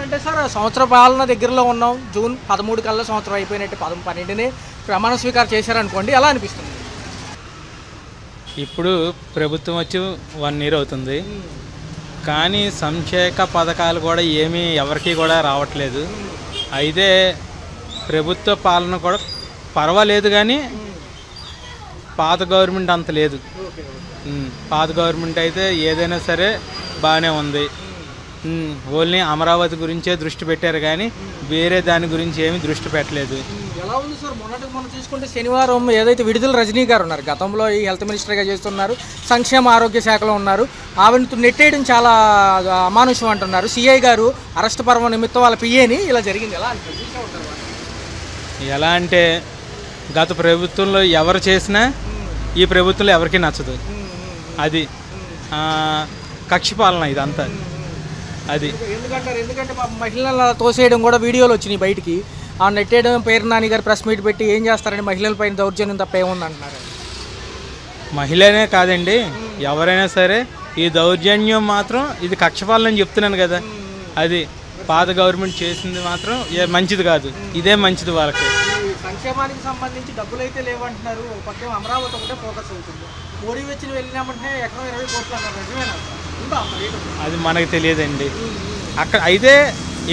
అంటే సార్ సంవత్సర పాలన దగ్గరలో ఉన్నాం. జూన్ 13 కల్లా సంవత్సరం అయిపోయినట్టు 12ని ప్రమాణ స్వీకారం చేశారనుకోండి, ఎలా అనిపిస్తుంది? ఇప్పుడు ప్రభుత్వం వచ్చి 1 ఇయర్ అవుతుంది, కానీ సంక్షేమ పథకాలు కూడా ఏమీ ఎవరికి కూడా రావట్లేదు. అయితే ప్రభుత్వ పాలన కూడా పర్వాలేదు, కానీ పాత గవర్నమెంట్ అంత లేదు. పాత గవర్నమెంట్ అయితే ఏదైనా సరే బాగానే ఉంది. ఓన్లీ అమరావతి గురించే దృష్టి పెట్టారు, కానీ వేరే దాని గురించి ఏమీ దృష్టి పెట్టలేదు. ఎలా ఉంది సార్? మొన్న చూసుకుంటే శనివారం ఏదైతే విడుదల రజనీ గారు ఉన్నారు, గతంలో ఈ హెల్త్ మినిస్టర్గా చేస్తున్నారు, సంక్షేమ ఆరోగ్య శాఖలో ఉన్నారు, ఆవిడతో నెట్టేయడం చాలా అమానుషం అంటున్నారు. సిఐ గారు అరెస్ట్ పర్వం నిమిత్తం వాళ్ళ పిఏని ఇలా జరిగింది. ఎలా అంటే గత ప్రభుత్వంలో ఎవరు చేసినా ఈ ప్రభుత్వంలో ఎవరికీ నచ్చదు. అది కక్ష పాలన ఇదంతా. అది ఎందుకంటే మహిళలను తోసేయడం కూడా వీడియోలు వచ్చినాయి బయటికి. ఆ నెట్టేయడం పేరు నాని గారు ప్రెస్ మీట్ పెట్టి ఏం చేస్తారండి, మహిళలపైన దౌర్జన్యం తప్ప ఏముంది అంటున్నారు. మహిళనే కాదండి, ఎవరైనా సరే ఈ దౌర్జన్యం మాత్రం ఇది కక్షపాలన అని చెప్తున్నాను కదా. అది పాత గవర్నమెంట్ చేసింది మాత్రం మంచిది కాదు, ఇదే మంచిది వాళ్ళకి. సంక్షేమానికి సంబంధించి డబ్బులు అయితే లేవంటున్నారు. పక్క అమరావతి ఒకటే ఫోకస్ అవుతుంది. మోడీ వచ్చి వెళ్ళినామంటే ఎకరం 20 కోట్లు అన్నారు. నిజమేనా? అది మనకు తెలియదండి. అక్కడ అయితే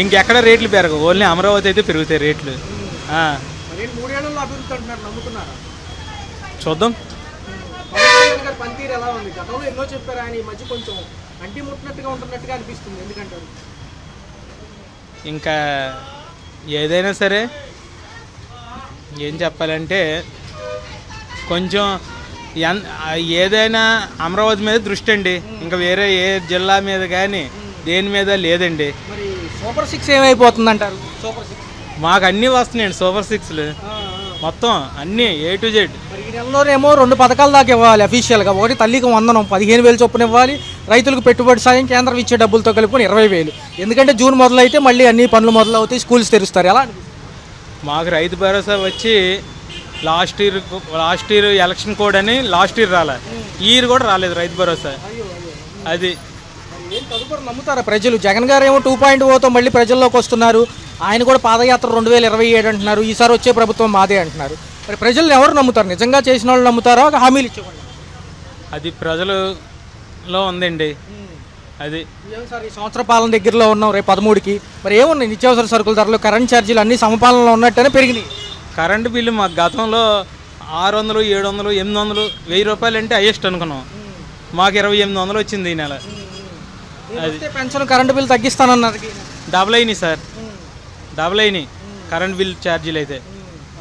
ఇంకెక్కడ రేట్లు పెరగవు, ఓన్లీ అమరావతి అయితే పెరుగుతాయి రేట్లు. 3 ఏళ్లలో అభివృద్ధి అంటున్నారు, నమ్ముతున్నారా? చూద్దాం. పనితీరు ఎలా ఉంది? గతంలో ఎన్నో చెప్పారు ఆయన, ఈ మధ్య కొంచెం అంటి ముట్టినట్టుగా ఉంటున్నట్టుగా అనిపిస్తుంది. ఎందుకంటారు? ఇంకా ఏదైనా సరే ఏం చెప్పాలంటే కొంచెం ఏదైనా అమరావతి మీద దృష్టి అండి, ఇంకా వేరే ఏ జిల్లా మీద కానీ దేని మీద లేదండి. మరి సూపర్ 6 ఏమైపోతుంది అంటారు? సూపర్ 6 మాకు అన్నీ వస్తున్నాయండి, సూపర్ 6లు మొత్తం అన్నీ A to Z. ఈ నెలలోనేమో 2 పథకాల దాకా ఇవ్వాలి అఫీషియల్గా. ఒకటి తల్లికి 100 15,000 చొప్పున ఇవ్వాలి, రైతులకు పెట్టుబడి సాయం కేంద్రం ఇచ్చే డబ్బులతో కలుపుకొని 20,000. ఎందుకంటే జూన్ మొదలైతే మళ్ళీ అన్ని పనులు మొదలవుతాయి, స్కూల్స్ తెరుస్తారు. ఎలా అనిపిస్తుంది? మాకు రైతు భరోసా వచ్చి లాస్ట్ ఇయర్ ఎలక్షన్ కోడ్ అని లాస్ట్ ఇయర్ రాలే, ఈ ఇయర్ కూడా రాలేదు రైతు భరోసా. అది తదుపరి నమ్ముతారా ప్రజలు? జగన్ గారు ఏమో 2.0తో మళ్ళీ ప్రజల్లోకి వస్తున్నారు. ఆయన కూడా పాదయాత్ర 2027 అంటున్నారు. ఈసారి వచ్చే ప్రభుత్వం మాదే అంటున్నారు. మరి ప్రజలు ఎవరు నమ్ముతారు? నిజంగా చేసిన వాళ్ళు నమ్ముతారా, హామీలు ఇచ్చేవాళ్ళు? అది ప్రజలలో ఉందండి. అది సార్ ఈ సంవత్సర పాలన దగ్గరలో ఉన్నాం, రేపు 13కి మరి ఏమున్నాయి? నిత్యావసర సరుకుల ధరలు, కరెంట్ ఛార్జీలు అన్నీ సమపాలనలో ఉన్నట్టనే పెరిగినాయి. కరెంటు బిల్లు మాకు గతంలో 600, 700, 800, 1000 రూపాయలు అంటే హైయెస్ట్ అనుకున్నాం. మాకు 2800 వచ్చింది ఈ నెల. అది పెన్షన్ కరెంటు బిల్లు తగ్గిస్తానన్నారు. డబుల్ అయినాయి సార్, డబుల్ అయినాయి కరెంట్ బిల్ ఛార్జీలు అయితే.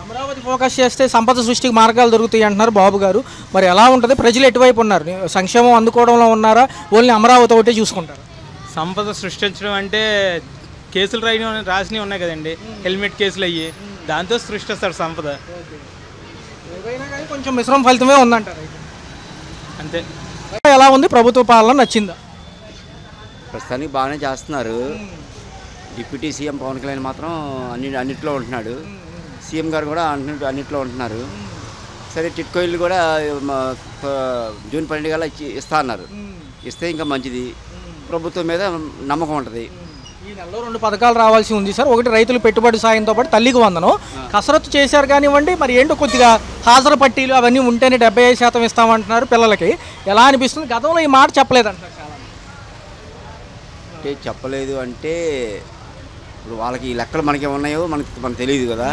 అమరావతి ఫోకస్ చేస్తే సంపద సృష్టికి మార్గాలు దొరుకుతాయి అంటున్నారు బాబు గారు. మరి ఎలా ఉంటుంది? ప్రజలు ఎటువైపు ఉన్నారు? సంక్షేమం అందుకోవడంలో ఉన్నారా, ఓన్లీ అమరావతి ఒకటే చూసుకుంటారు? సంపద సృష్టించడం అంటే కేసులు రాసినవి ఉన్నాయి కదండి, హెల్మెట్ కేసులు అయ్యి, దాంతో సృష్టిస్తారు సంపద. ఏదైనా కానీ కొంచెం మిశ్రమ ఫలితమే ఉందంటారు. అంతే. ఎలా ఉంది ప్రభుత్వ పాలన? నచ్చిందా? ప్రస్తుతానికి బాగానే చేస్తున్నారు. డిప్యూటీ సీఎం పవన్ కళ్యాణ్ మాత్రం అన్నిట్లో ఉంటున్నాడు. సీఎం గారు కూడా అన్నిట్లో ఉంటున్నారు. సరే టిట్కో ఇల్లు కూడా జూన్ 12 కల్లా ఇస్తా అన్నారు. ఇస్తే ఇంకా మంచిది, ప్రభుత్వం మీద నమ్మకం ఉంటుంది. ఈ నెలలో 2 పథకాలు రావాల్సి ఉంది సార్. ఒకటి రైతులు పెట్టుబడి సాయంతో పాటు తల్లికి 100 కసరత్తు చేశారు కానివ్వండి. మరి ఏంటో కొద్దిగా హాజరు పట్టీలు అవన్నీ ఉంటేనే 75% ఇస్తామంటున్నారు పిల్లలకి. ఎలా అనిపిస్తుంది? గతంలో ఈ మాట చెప్పలేదంటారు చాలా. అంటే చెప్పలేదు అంటే ఇప్పుడు వాళ్ళకి ఈ లెక్కలు మనకి ఉన్నాయో మనకు తెలియదు కదా.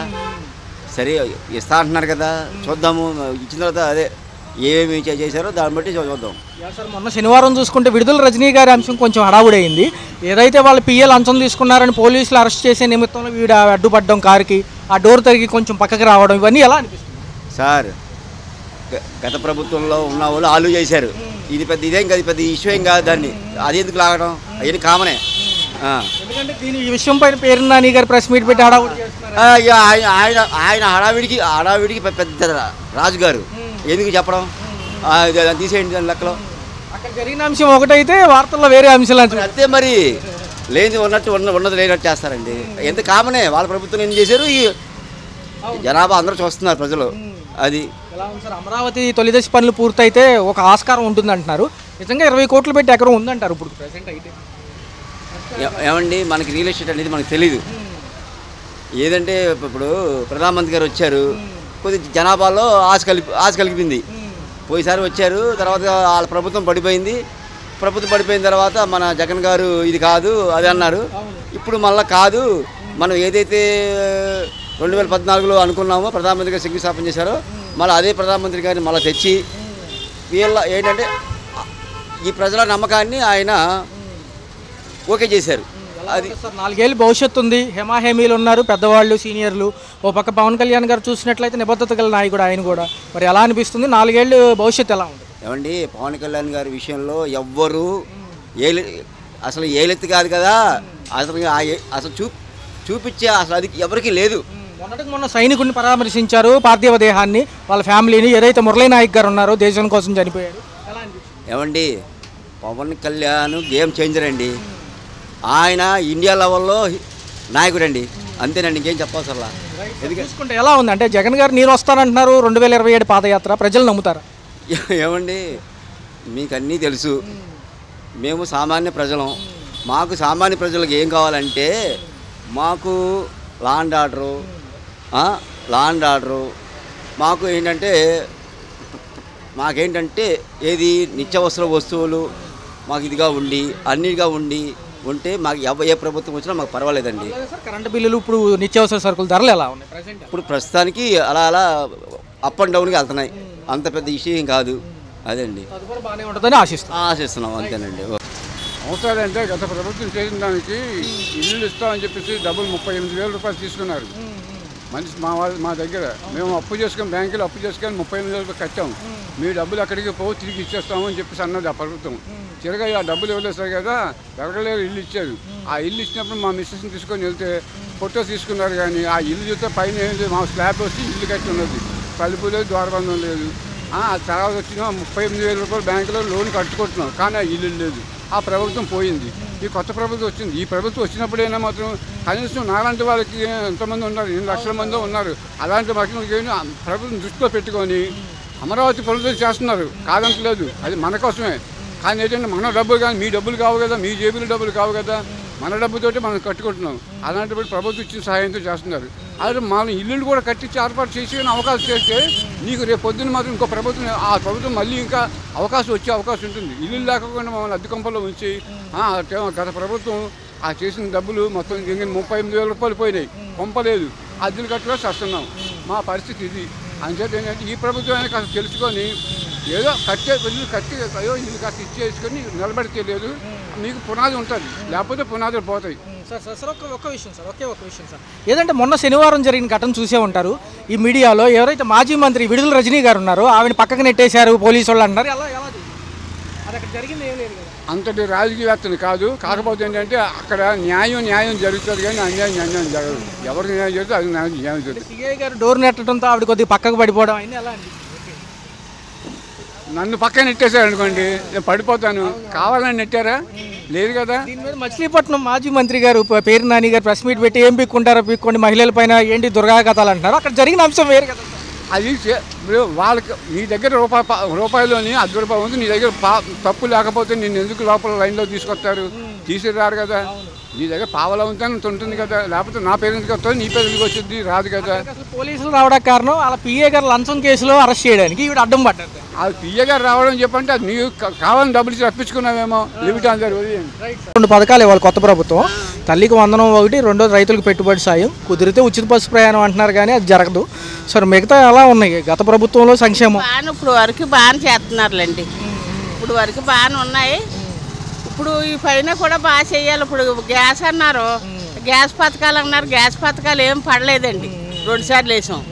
సరే ఇస్తా అంటున్నారు కదా, చూద్దాము. ఇచ్చిన తర్వాత అదే ఏమేమి చేశారో దాన్ని బట్టి చూద్దాం. సార్ మొన్న శనివారం చూసుకుంటే విడుదల రజనీ గారి అంశం కొంచెం హడావుడైంది. ఏదైతే వాళ్ళు పిఎల్ అంచం తీసుకున్నారని పోలీసులు అరెస్ట్ చేసే నిమిత్తంలో వీడు అడ్డుపడ్డం, కారుకి ఆ డోర్ తిరిగి కొంచెం పక్కకి రావడం, ఇవన్నీ ఎలా అనిపిస్తుంది సార్? గత ప్రభుత్వంలో ఉన్న వాళ్ళు ఆలు చేశారు. ఇది ఇదేం కాదు, పెద్ద ఇష్యూ ఏం కాదు. దాన్ని అది ఎందుకు లాగడం, అవన్నీ కామనే. ఎందుకంటే ఈ విషయం పైన పేరు నాని గారు ప్రెస్ మీట్ పెట్టి హడావుడి ఆయన హడావిడికి పెద్ద రాజుగారు ఎందుకు చెప్పడం, తీసేయండి దాని లెక్కలో. అక్కడ జరిగిన అంశం ఒకటైతే వార్తల్లో వేరే అంశాలు అంతే. మరి లేని ఉన్నది లేనట్టు చేస్తారండి. ఎంత కామనే. వాళ్ళ ప్రభుత్వం ఏం చేశారు, ఈ జనాభా అందరూ చూస్తున్నారు ప్రజలు. అది ఎలా ఉంది సార్? అమరావతి తొలిదశ పనులు పూర్తయితే ఒక ఆస్కారం ఉంటుంది అంటున్నారు. నిజంగా 20 కోట్లు పెట్టి ఎకరం ఉందంటారు ఇప్పుడు ప్రెసెంట్ అయితే? ఏమండి మనకి రియల్ ఎస్టేట్ అనేది మనకు తెలీదు. ఏదంటే ఇప్పుడు ప్రధానమంత్రి గారు వచ్చారు, కొద్ది జనాభాలో ఆశ కలిపింది. పోయిసారి వచ్చారు, తర్వాత వాళ్ళ ప్రభుత్వం పడిపోయింది. ప్రభుత్వం పడిపోయిన తర్వాత మన జగన్ గారు ఇది కాదు అది అన్నారు. ఇప్పుడు మళ్ళీ కాదు, మనం ఏదైతే 2014లో అనుకున్నామో ప్రధానమంత్రి గారు శంకుస్థాపన చేశారో మళ్ళీ అదే ప్రధానమంత్రి గారిని మళ్ళీ తెచ్చి వీళ్ళ ఏంటంటే ఈ ప్రజల నమ్మకాన్ని ఆయన ఓకే చేశారు. అది 4 ఏళ్ళు భవిష్యత్తు ఉంది, హేమాహేమీలు ఉన్నారు పెద్దవాళ్ళు సీనియర్లు. ఓ పక్క పవన్ కళ్యాణ్ గారు చూసినట్లయితే నిబద్ధత గల నాయకుడు ఆయన కూడా. మరి ఎలా అనిపిస్తుంది 4 ఏళ్ళు భవిష్యత్తు ఎలా ఉంది? ఏమండి పవన్ కళ్యాణ్ గారి విషయంలో ఎవ్వరు అసలు ఏలెత్తి కాదు కదా, అసలు చూపించే అసలు అది ఎవరికి లేదు. మొన్న సైనికుడిని పరామర్శించారు, పార్థివ దేహాన్ని, వాళ్ళ ఫ్యామిలీని. ఏదైతే మురళీ నాయక్ గారు ఉన్నారో దేశం కోసం చనిపోయారు. ఏమండి పవన్ కళ్యాణ్ గేమ్ చేంజర్ అండి. ఆయన ఇండియా లెవెల్లో నాయకుడు అండి, అంతేనండి, ఇంకేం చెప్పవసరలా. చూసుకుంటే ఎలా ఉంది అంటే జగన్ గారు నేను వస్తానంటున్నారు 2027 పాదయాత్ర, ప్రజలు నమ్ముతారా? ఏమండి మీకు అన్నీ తెలుసు, మేము సామాన్య ప్రజలం. మాకు సామాన్య ప్రజలకు ఏం కావాలంటే మాకు లాండ్ ఆర్డరు మాకు మాకేంటంటే ఏది నిత్యావసర వస్తువులు మాకు ఇదిగా ఉంటే మాకు ఏ ప్రభుత్వం వచ్చినా మాకు పర్వాలేదండి. కరెంటు బిల్లులు ఇప్పుడు నిత్యావసర సరుకుల ధరలు ఎలా ఉన్నాయి? ఇప్పుడు ప్రస్తుతానికి అలా అప్ అండ్ డౌన్గా వెళ్తున్నాయి, అంత పెద్ద ఇష్యూ ఏం కాదు. అదండి బాగానే ఉంటుందని ఆశిస్తున్నాం, అంతేనండి. అవసరాలంటే గత ప్రభుత్వం చేసిన దానికి ఇల్లు ఇస్తామని చెప్పేసి డబ్బులు 38,000 రూపాయలు తీసుకున్నారు. మనిషి మా దగ్గర మేము బ్యాంకులో అప్పు చేసుకొని 38,000 రూపాయలు కట్టాము. మీ డబ్బులు అక్కడికి పోవు, తిరిగి ఇచ్చేస్తాము అని చెప్పేసి అన్నది ఆ ప్రభుత్వం. చిరగా ఆ డబ్బులు ఇవ్వలేదు కదా, ఎవరికలేరు ఇల్లు ఇచ్చారు. ఆ ఇల్లు ఇచ్చినప్పుడు మా మిస్సెస్ని తీసుకొని వెళ్తే ఫోటో తీసుకున్నారు, కానీ ఆ ఇల్లు చూస్తే పైన ఏంటి మా స్లాబ్ వచ్చి ఇల్లు కట్టి ఉన్నది, తలుపు లేదు, ద్వారబంధం లేదు. తర్వాత వచ్చిన 38,000 రూపాయలు బ్యాంకులో లోన్ కట్టుకుంటున్నాం, కానీ ఆ ఇల్లు లేదు. ఆ ప్రభుత్వం పోయింది, ఈ కొత్త ప్రభుత్వం వచ్చింది. ఈ ప్రభుత్వం వచ్చినప్పుడైనా మాత్రం కనీసం నాలాంటి వాళ్ళకి ఎంతమంది ఉన్నారు, 8 లక్షల మంది ఉన్నారు. అలాంటి వాళ్ళకి ప్రభుత్వం దృష్టిలో పెట్టుకొని అమరావతి పనులు చేస్తున్నారు, కాదంటలేదు, అది మన కోసమే. కానీ ఏంటంటే మన డబ్బులు కానీ మీ డబ్బులు కావు కదా, మీ జేబుల డబ్బులు కావు కదా, మన డబ్బుతోటి మనం కట్టుకుంటున్నాం. అలాంటిప్పుడు ప్రభుత్వం ఇచ్చిన సహాయంతో చేస్తున్నారు. అలాగే మనం ఇల్లులు కూడా కట్టించి ఏర్పాటు చేసి అవకాశం చేస్తే నీకు రేపు పొద్దున్న మాత్రం ఇంకో ప్రభుత్వం, ఆ ప్రభుత్వం మళ్ళీ ఇంకా వచ్చే అవకాశం ఉంటుంది. ఇల్లు లేకుండా మమ్మల్ని అద్దె కొంపలో ఉంచి గత ప్రభుత్వం ఆ చేసిన డబ్బులు మొత్తం 38,000 రూపాయలు పోయినాయి, కొంపలేదు, అద్దెలు కట్టుగా చేస్తున్నాం. మా పరిస్థితి ఇది. అంచేత ఏంటంటే ఈ ప్రభుత్వం కాస్త తెలుసుకొని ఏదో ఇల్లు కట్టి ఇచ్చేసుకొని నిలబడితే లేదు, మీకు పునాది ఉంటుంది, లేకపోతే పునాదులు పోతాయి. సార్ ఒక్క విషయం సార్, ఏదంటే మొన్న శనివారం జరిగిన ఘటన చూసే ఉంటారు ఈ మీడియాలో. ఎవరైతే మాజీ మంత్రి విడుదల రజనీ గారు ఉన్నారో ఆవిడ పక్కకు నెట్టేశారు పోలీసు వాళ్ళు అంటారు. అది అక్కడ జరిగింది ఏం లేదు కదా, అంతటి రాజకీయవేత్తని కాదు. కాకపోతే ఏంటంటే అక్కడ న్యాయం జరుగుతుంది, కానీ అన్యాయం జరగదు. ఎవరికి న్యాయం జరుగుతుంది అది న్యాయం జరుగుతుంది. సిఐ గారు డోర్ నెట్టడంతో ఆవిడ కొద్దిగా పక్కకు పడిపోవడం అయింది. ఎలా అండి? నన్ను పక్కన నెట్టేశారు అనుకోండి, నేను పడిపోతాను. కావాలని నెట్టారా? లేదు కదా. దీని మీద మచిలీపట్నం మాజీ మంత్రి గారు పేరు నాని గారు ప్రెస్ మీట్ పెట్టి ఏం పీక్కుంటారో పీక్కోండి, మహిళల పైన ఏంటి దుర్గాకథలు అంటున్నారు. అక్కడ జరిగిన అంశం వేరు కదా. అది వాళ్ళకి నీ దగ్గర రూపాయలోని ₹10 ఉంది, నీ దగ్గర తప్పు లేకపోతే నిన్ను ఎందుకు లోపల లైన్లో తీసుకొస్తారు? తీసుకురారు కదా. నీ దగ్గర పావలా ఉంటుంది కదా, లేకపోతే నా పేరు ఎందుకు వస్తుంది, నీ పేరు ఎందుకు వచ్చింది? రాదు కదా. పోలీసులు రావడానికి కారణం అలా పిఏ గారు లంచం కేసులో అరెస్ట్ చేయడానికి ఈవిడ అడ్డం పడ్డారు. అది పిఏ గారు రావడం చెప్పంటే అది నీకు కావాలని డబ్బులు ఇచ్చి రప్పించుకున్నావేమో. లిమిట్ అందరు 2 పథకాలు ఇవ్వాలి కొత్త ప్రభుత్వం. తల్లికి 100 రెండోది రైతులకు పెట్టుబడి సాయం, కుదిరితే ఉచిత బస్సు ప్రయాణం అంటున్నారు, కానీ అది జరగదు. సరే మిగతా ఎలా ఉన్నాయి గత ప్రభుత్వంలో సంక్షేమం? ఇప్పుడు వరకు బాగానే చేస్తున్నారులేండి, ఇప్పుడు వరకు బాగానే ఉన్నాయి. ఇప్పుడు ఈ పైన కూడా బాగా చేయాలి. ఇప్పుడు గ్యాస్ అన్నారు, గ్యాస్ పథకాలు అన్నారు, గ్యాస్ పథకాలు ఏం పడలేదండి. 2 సార్లు వేసాం,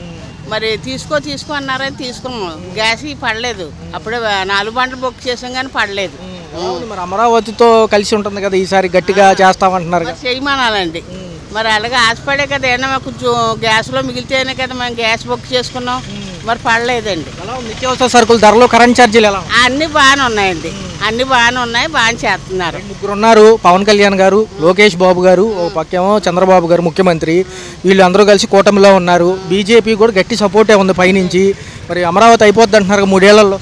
మరి తీసుకో అన్నారని తీసుకున్నాం. గ్యాస్ పడలేదు, అప్పుడే 4 బండ్లు బుక్ చేసాం కానీ పడలేదు. మరి అమరావతితో కలిసి ఉంటుంది కదా, ఈసారి గట్టిగా చేస్తామంటున్నారు. చేయమనాలండి, మరి అలాగే ఆశపడే కదా. ఏమన్నా కొంచెం గ్యాస్లో మిగిలితేనే కదా మేము గ్యాస్ బుక్ చేసుకున్నాం, మరి పడలేదండి. నిత్యావసర సరుకుల ధరలు, కరెంట్ ఛార్జీలు ఎలా? అన్నీ బాగానే ఉన్నాయండి, అన్నీ బాగానే ఉన్నాయి, బాగానే చేస్తున్నారు. 3 ఉన్నారు, పవన్ కళ్యాణ్ గారు, లోకేష్ బాబు గారు, ఓ పక్కేమో చంద్రబాబు గారు ముఖ్యమంత్రి. వీళ్ళు అందరూ కలిసి కూటమిలో ఉన్నారు. బీజేపీ కూడా గట్టి సపోర్టే ఉంది పైనుంచి. మరి అమరావతి అయిపోద్ది అంటున్నారు 3 ఏళ్లలో.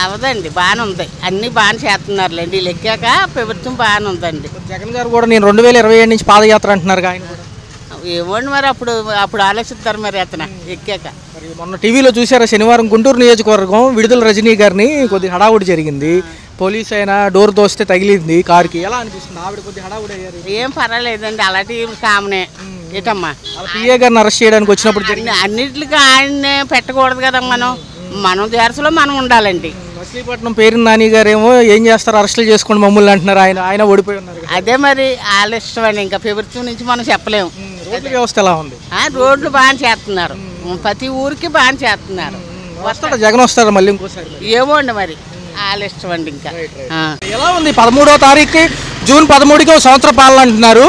అవదండి, బాగానే ఉంది, అన్నీ బాగానే చేస్తున్నారులేండి. వీళ్ళు ఎక్కాక ప్రభుత్వం బాగానే ఉందండి. జగన్ గారు కూడా నేను 2027 నుంచి పాదయాత్ర అంటున్నారు ఆయన కూడా. ఏమోండి మరి అప్పుడు ఆలోచిస్తారు మరి అతను ఎక్కాక. మరి మొన్న టీవీలో చూసారా శనివారం గుంటూరు నియోజకవర్గం విడుదల రజనీ గారిని కొద్దిగా హడావుడి జరిగింది. పోలీస్ అయినా డోర్ దోస్తే తగిలింది కారుకి. ఎలా అనిపిస్తుంది? ఆవిడ కొద్దిగా హడావుడి అయ్యారు. ఏం పర్వాలేదండి, అలాంటి కామనే. ఏటమ్మా పిఏ గారిని అరెస్ట్ చేయడానికి వచ్చినప్పుడు జరిగింది. అన్నిటికీ ఆయన్నే పెట్టకూడదు కదా, మనం దేశంలో మనం ఉండాలండి. మచిలీపట్నం పేరున్న నాని గారేమో ఏం చేస్తారు, అరెస్టులు చేసుకోండి మమ్మల్ని అంటున్నారు. ఆయన ఓడిపోయి ఉన్నారు. అదే మరి వాళ్ళ ఇష్టం అండి, ఇంకా ప్రభుత్వం నుంచి మనం చెప్పలేము. రోడ్ల వ్యవస్థ ఎలా ఉంది? రోడ్లు బాగా చేస్తున్నారు, ప్రతి ఊరికి బాగా చేస్తున్నారు. వస్తాడా జగన్? వస్తాడా మళ్ళీ ఇంకోసారి? ఏమో అండి మరి వాళ్ళ ఇష్టం అండి. ఇంకా ఎలా ఉంది? 13వ తారీఖుకి జూన్ 13కి సంవత్సర పాలన అంటున్నారు.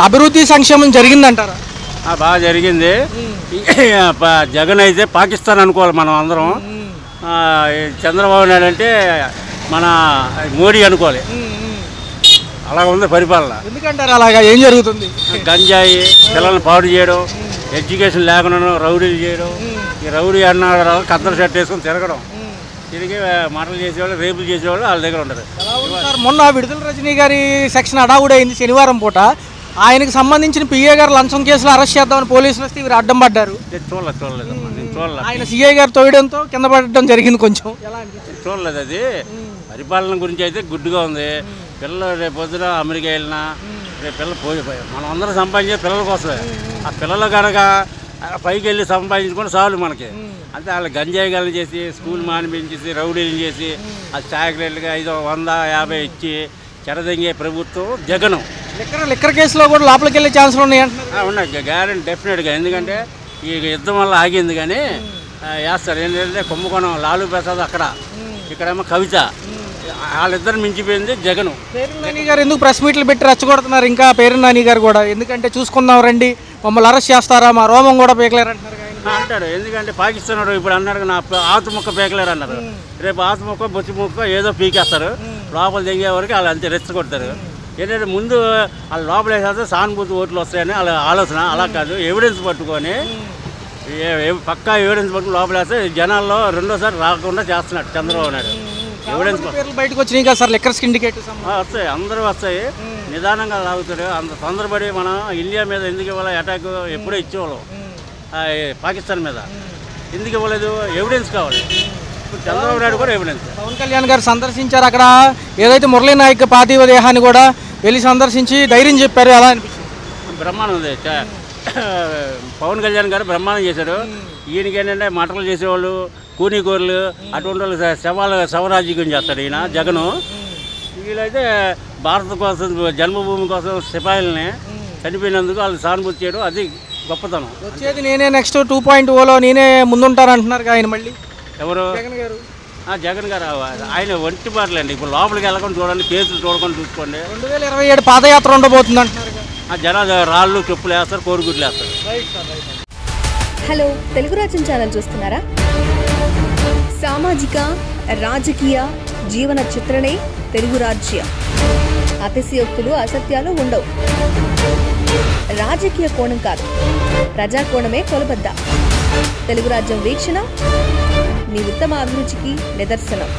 అభివృద్ధి సంక్షేమం జరిగిందంటారా? బాగా జరిగింది. జగన్ అయితే పాకిస్తాన్ అనుకోవాలి మనం అందరం. చంద్రబాబు నాయుడు అంటే మన మోడీ అనుకోవాలి. అలా ఉంది పరిపాలన. ఎందుకంటారు అలాగా? ఏం జరుగుతుంది? గంజాయి, పిల్లల్ని పాడు చేయడం, ఎడ్యుకేషన్ లేకుండా రౌడీలు చేయడం, ఈ రౌడీ అన్న కద్దరు షర్ట్ వేసుకొని తిరగడం, తిరిగి మాటలు చేసేవాళ్ళు, రేపులు చేసేవాళ్ళు వాళ్ళ దగ్గర ఉంటారు. మొన్న విడుదల రజనీ గారి సెక్షన్ అడావుడు అయింది శనివారం పూట. ఆయనకు సంబంధించిన పిఏ గారు లంచం కేసులో అరెస్ట్ చేద్దామని పోలీసులు వస్తే వీరు అడ్డం పడ్డారు. చూడలేదమ్మా, నేను చూడలేదు. ఆయన సిఐ గారు తోయడంతో కింద పడడం జరిగింది. కొంచెం చూడలేదు. అది పరిపాలన గురించి అయితే గుడ్డుగా ఉంది. పిల్లలు రేపు పొద్దున అమెరికా వెళ్ళినా రేపు పిల్లలు పోయిపోయాయి. మనం అందరం సంపాదించే పిల్లల కోసమే. ఆ పిల్లలు కనుక పైకి వెళ్ళి సంపాదించుకొని చాలు మనకి. అంటే వాళ్ళు గంజాయి గల్లు చేసి స్కూల్ మానిపించేసి రౌడీలు చేసి అది చాకలేట్లుగా 100, 50 ఇచ్చి చెరదంగే ప్రభుత్వం జగను. లిక్కర్ కేసులో కూడా లోపలికి వెళ్ళే ఛాన్సులు ఉన్నాయి అంటున్నారు. ఉన్నాయి, గ్యారెంటీ డెఫినెట్గా. ఎందుకంటే ఈ యుద్ధం వల్ల ఆగింది, కానీ వేస్తారు. ఏంటంటే కుంభకోణం లాలూ ప్రసాద్ అక్కడ, ఇక్కడేమో కవిత, వాళ్ళిద్దరు మించిపోయింది జగను. పేరు నాని గారు ఎందుకు ప్రెస్ మీట్లు పెట్టి రెచ్చగొడుతున్నారు? ఇంకా పేరు నాని గారు కూడా ఎందుకంటే చూసుకుందాం రండి, మమ్మల్ని అరెస్ట్ చేస్తారా, మా రోమం కూడా పేకలేరు అంటున్నారు. అంటాడు. ఎందుకంటే పాకిస్తాన్ ఇప్పుడు అన్నారు నా ఆతు మొక్క పేకలేరు అన్నారు. రేపు ఆతు మొక్క బొచ్చి మొక్క ఏదో పీకేస్తారు. లోపల దిగే వరకు వాళ్ళు అంతే రెచ్చగొడతారు. ఏంటంటే ముందు వాళ్ళు లోపల వేసేస్తే సానుభూతి ఓట్లు వస్తాయని వాళ్ళ ఆలోచన. అలా కాదు, ఎవిడెన్స్ పట్టుకొని పక్కా ఎవిడెన్స్ పట్టుకుని లోపల వేస్తే జనాల్లో రెండోసారి రాకుండా చేస్తున్నాడు చంద్రబాబు నాయుడు. ఎవిడెన్స్ బయటకు వచ్చినాయి కదా సార్, లిక్కర్ సిండికేట్ వస్తాయి, అందరూ వస్తాయి. నిదానంగా తాగుతాడు. అంత తొందరపడి మనం ఇండియా మీద ఎందుకు ఇవ్వాలి అటాక్? ఎప్పుడో ఇచ్చేవాళ్ళం పాకిస్తాన్ మీద, ఎందుకు ఇవ్వలేదు? ఎవిడెన్స్ కావాలి. చంద్రబాబు నాయుడు కూడా ఎవిడెన్స్. పవన్ కళ్యాణ్ గారు సందర్శించారు. అక్కడ ఏదైతే మురళీ నాయక్ పార్థివ దేహాన్ని కూడా వెళ్ళి సందర్శించి ధైర్యం చెప్పారు. ఎలా అనిపించింది? బ్రహ్మాండం ఉంది. పవన్ కళ్యాణ్ గారు బ్రహ్మాండం చేశారు. ఈయనకి ఏంటంటే మటలు చేసేవాళ్ళు, కూనీకూరలు, అటువంటి వాళ్ళు శవరాజ్యం చేస్తాడు ఈయన జగను. వీళ్ళైతే భారత కోసం, జన్మభూమి కోసం సిపాయిల్ని చనిపోయినందుకు వాళ్ళు సానుభూతి చేయడం, అది గొప్పతనం. వచ్చేది నేనే నెక్స్ట్ 2.0లో నేనే ముందుంటానంటున్నారు ఆయన. మళ్ళీ ఎవరు? జగన్ గారు. జగన్ గారు ఆయన ఒంటి బాటలండి. ఇప్పుడు లోపలికి వెళ్ళకుండా చూడండి, కేసులు చూడకుండా చూసుకోండి. 2027 పాదయాత్ర ఉండబోతుంది అంటున్నారు. జనాలు రాళ్ళు చెప్పులు వేస్తారు, కోడిగుడ్లు వేస్తారు. హలో, తెలుగు రాజ్యం ఛానల్ చూస్తున్నారా? సామాజిక, రాజకీయ, జీవన చిత్రణే తెలుగు రాజ్యం. అతిశయోక్తులు, అసత్యాలు ఉండవు. రాజకీయ కోణం కాదు, ప్రజా కోణమే కొలబద్ద. తెలుగు రాజ్యం వీక్షణ మీ ఉత్తమ అభిరుచికి నిదర్శనం.